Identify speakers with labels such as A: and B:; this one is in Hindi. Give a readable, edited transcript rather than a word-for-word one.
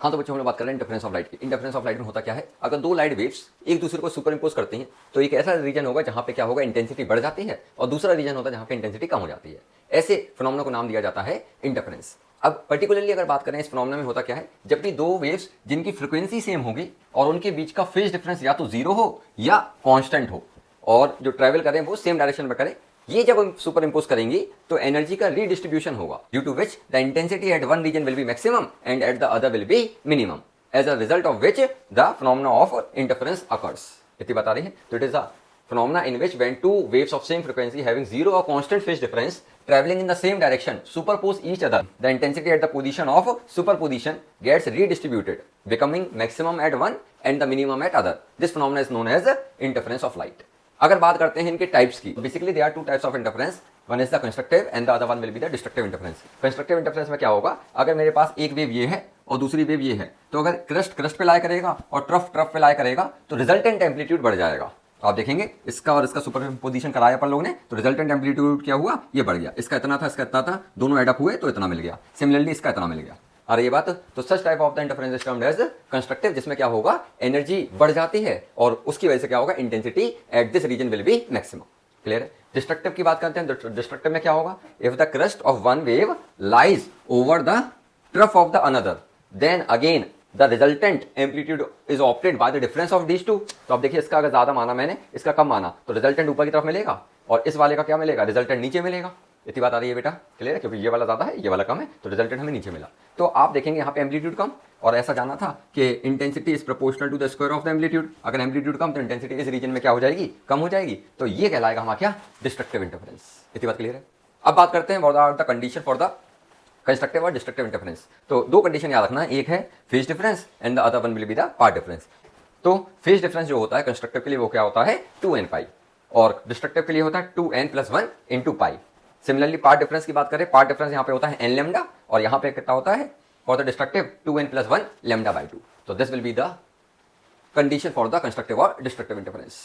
A: हाँ तो बच्चों हम लोग बात कर रहे हैं इंटरफेरेंस ऑफ लाइट की। इंटरफेरेंस ऑफ लाइट में होता क्या है, अगर दो लाइट वेव्स एक दूसरे को सुपर इंपोज करती हैं तो एक ऐसा रीजन होगा जहां पे क्या होगा, इंटेंसिटी बढ़ जाती है, और दूसरा रीजन होता है जहां पे इंटेंसिटी कम हो जाती है। ऐसे फिनोमेना को नाम दिया जाता है इंटरफेरेंस। अब पर्टिकुलरली अगर बात करें इस फिनोमेना में होता क्या है, जब भी दो वेव्स जिनकी फ्रीक्वेंसी सेम होगी और उनके बीच का फेज डिफरेंस या तो जीरो हो या कांस्टेंट हो और जो ट्रेवल करें वो सेम डायरेक्शन में करें, ये जब हम सुपर इंपोज करेंगी तो एनर्जी का रीडिस्ट्रीब्यूशन होगा, due to which the intensity at one region will be maximum and at the other will be minimum, as a result of which the phenomena of interference occurs. इतनी बता रही है। तो it is a phenomena in which when two waves of same frequency having zero or constant phase difference traveling in the same direction superpose each other, the intensity at the position of superposition gets redistributed, becoming maximum at one and the minimum at other. This phenomena is known as interference of light. अगर बात करते हैं इनके टाइप्स की, basically there are two types of interference. One is the constructive and the other one will be the destructive interference. Constructive interference में क्या होगा, अगर मेरे पास एक वेव ये है और दूसरी वेव ये है, तो अगर क्रस्ट पे लाई करेगा और ट्रफ पे लाई करेगा तो रिजल्टेंट एम्पलीट्यूड बढ़ जाएगा। आप देखेंगे इसका और इसका सुपर पोजीशन कराया अपन लोग ने, तो रिजल्टेंट एम्पलीट्यूड क्या हुआ, ये बढ़ गया। इसका इतना था, इसका इतना था, दोनों एड अप हुए तो इतना मिल गया। सिमिलरली इसका इतना मिल गया। अरे ये बात, तो such type of the interference is termed as constructive, जिसमें क्या होगा, एनर्जी बढ़ जाती है और उसकी वजह से क्या होगा, intensity at this region will be maximum. Clear है। डिस्ट्रक्टिव की बात करते हैं। डिस्ट्रक्टिव में क्या होगा, if the crest of one wave lies over the trough of the another then again the resultant amplitude is opted by the difference of these two. तो अब देखिए, इसका अगर ज्यादा माना मैंने, इसका कम माना, तो रिजल्टेंट ऊपर की तरफ मिलेगा और इस वाले का क्या मिलेगा, रिजल्टेंट नीचे मिलेगा। इतनी बात आ रही है बेटा, क्लियर है, क्योंकि ये वाला ज्यादा है ये वाला कम है, तो रिजल्टेंट हमें नीचे मिला। तो आप देखेंगे यहाँ पे एम्पलीट्यूड कम, और ऐसा जाना था कि intensity is proportional to the square of the amplitude. अगर एम्पलीट्यूड कम तो इंटेंसिटी इस रीजन में क्या हो जाएगी, कम हो जाएगी। तो ये कहलाएगा हमारा क्या, डिस्ट्रक्टिव इंटरफेरेंस। इतनी बात क्लियर है। अब बात करते हैं what are the condition for the constructive और डिस्ट्रक्टिव इंटरफेरेंस। तो दो कंडीशन याद रखना है, एक है phase difference and the other one will be the path difference. तो फेज डिफरेंस जो होता है कंस्ट्रक्टिव के लिए वो क्या होता है, 2n पाई, और डिस्ट्रक्टिव के लिए होता है 2n+1 into pi. Similarly path difference की बात करें, पार्ट डिफरेंस यहाँ पे होता है n लैम्डा, और यहाँ पे कितना होता है for the destructive 2n+1 lambda by 2। तो this will be the condition for the constructive और डिस्ट्रक्टिव इंटरफेरेंस।